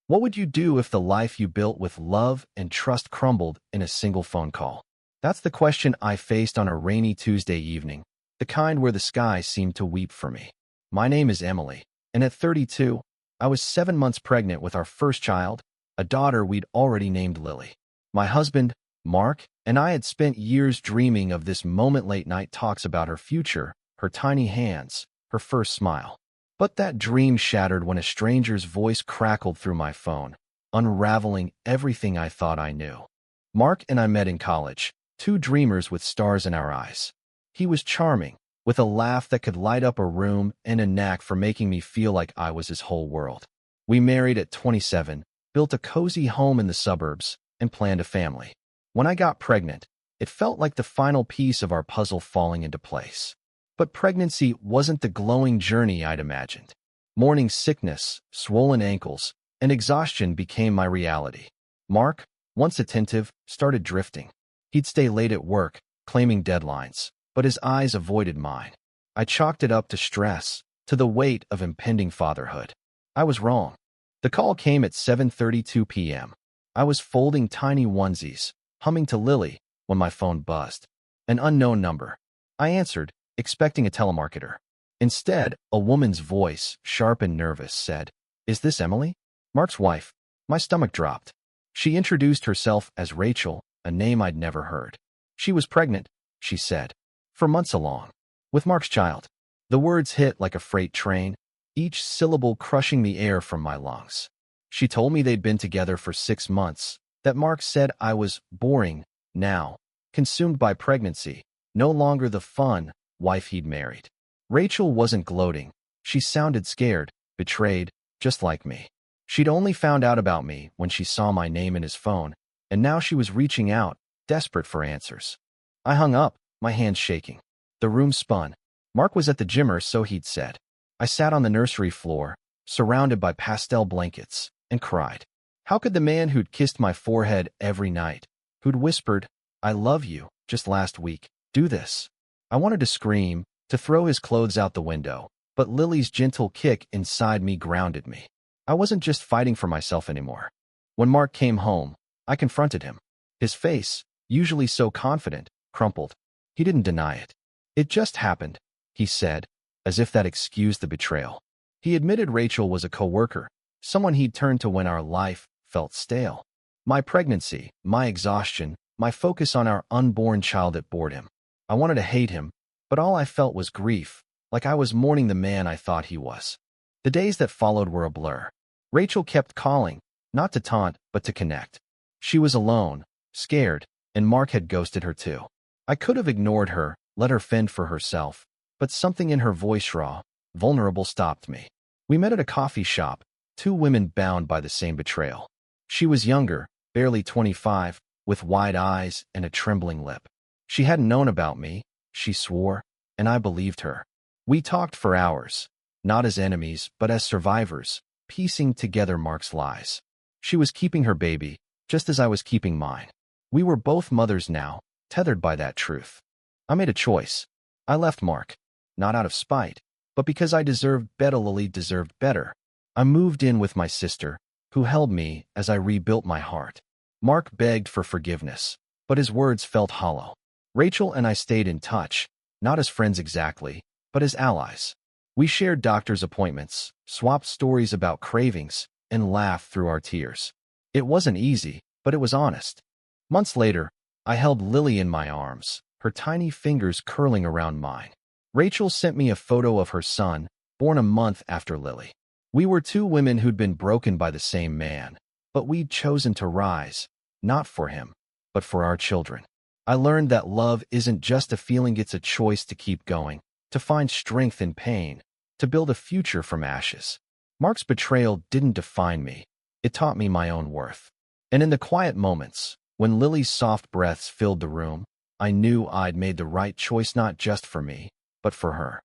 What would you do if the life you built with love and trust crumbled in a single phone call? That's the question I faced on a rainy Tuesday evening, the kind where the sky seemed to weep for me. My name is Emily, and at 32, I was 7 months pregnant with our first child, a daughter we'd already named Lily. My husband, Mark, and I had spent years dreaming of this moment. Late night talks about her future, her tiny hands, her first smile. But that dream shattered when a stranger's voice crackled through my phone, unraveling everything I thought I knew. Mark and I met in college, two dreamers with stars in our eyes. He was charming, with a laugh that could light up a room and a knack for making me feel like I was his whole world. We married at 27, built a cozy home in the suburbs, and planned a family. When I got pregnant, it felt like the final piece of our puzzle falling into place. But pregnancy wasn't the glowing journey I'd imagined. Morning sickness, swollen ankles, and exhaustion became my reality. Mark, once attentive, started drifting. He'd stay late at work, claiming deadlines, but his eyes avoided mine. I chalked it up to stress, to the weight of impending fatherhood. I was wrong. The call came at 7:32 p.m. I was folding tiny onesies, humming to Lily, when my phone buzzed. An unknown number. I answered, expecting a telemarketer. Instead, a woman's voice, sharp and nervous, said, "Is this Emily?" Mark's wife. My stomach dropped. She introduced herself as Rachel, a name I'd never heard. She was pregnant, she said, for months along, with Mark's child. The words hit like a freight train, each syllable crushing the air from my lungs. She told me they'd been together for 6 months, that Mark said I was boring now, consumed by pregnancy, no longer the fun wife he'd married. Rachel wasn't gloating. She sounded scared, betrayed, just like me. She'd only found out about me when she saw my name in his phone, and now she was reaching out, desperate for answers. I hung up, my hands shaking. The room spun. Mark was at the gym, or so he'd said. I sat on the nursery floor, surrounded by pastel blankets, and cried. How could the man who'd kissed my forehead every night, who'd whispered, "I love you," just last week, do this? I wanted to scream, to throw his clothes out the window, but Lily's gentle kick inside me grounded me. I wasn't just fighting for myself anymore. When Mark came home, I confronted him. His face, usually so confident, crumpled. He didn't deny it. It just happened, he said, as if that excused the betrayal. He admitted Rachel was a coworker, someone he'd turned to when our life felt stale. My pregnancy, my exhaustion, my focus on our unborn child, it bored him. I wanted to hate him, but all I felt was grief, like I was mourning the man I thought he was. The days that followed were a blur. Rachel kept calling, not to taunt, but to connect. She was alone, scared, and Mark had ghosted her too. I could have ignored her, let her fend for herself, but something in her voice, raw, vulnerable, stopped me. We met at a coffee shop, two women bound by the same betrayal. She was younger, barely 25, with wide eyes and a trembling lip. She hadn't known about me, she swore, and I believed her. We talked for hours, not as enemies, but as survivors, piecing together Mark's lies. She was keeping her baby, just as I was keeping mine. We were both mothers now, tethered by that truth. I made a choice. I left Mark, not out of spite, but because I deserved better. Lily deserved better. I moved in with my sister, who held me as I rebuilt my heart. Mark begged for forgiveness, but his words felt hollow. Rachel and I stayed in touch, not as friends exactly, but as allies. We shared doctor's appointments, swapped stories about cravings, and laughed through our tears. It wasn't easy, but it was honest. Months later, I held Lily in my arms, her tiny fingers curling around mine. Rachel sent me a photo of her son, born a month after Lily. We were two women who'd been broken by the same man, but we'd chosen to rise, not for him, but for our children. I learned that love isn't just a feeling, it's a choice to keep going, to find strength in pain, to build a future from ashes. Mark's betrayal didn't define me. It taught me my own worth. And in the quiet moments, when Lily's soft breaths filled the room, I knew I'd made the right choice, not just for me, but for her.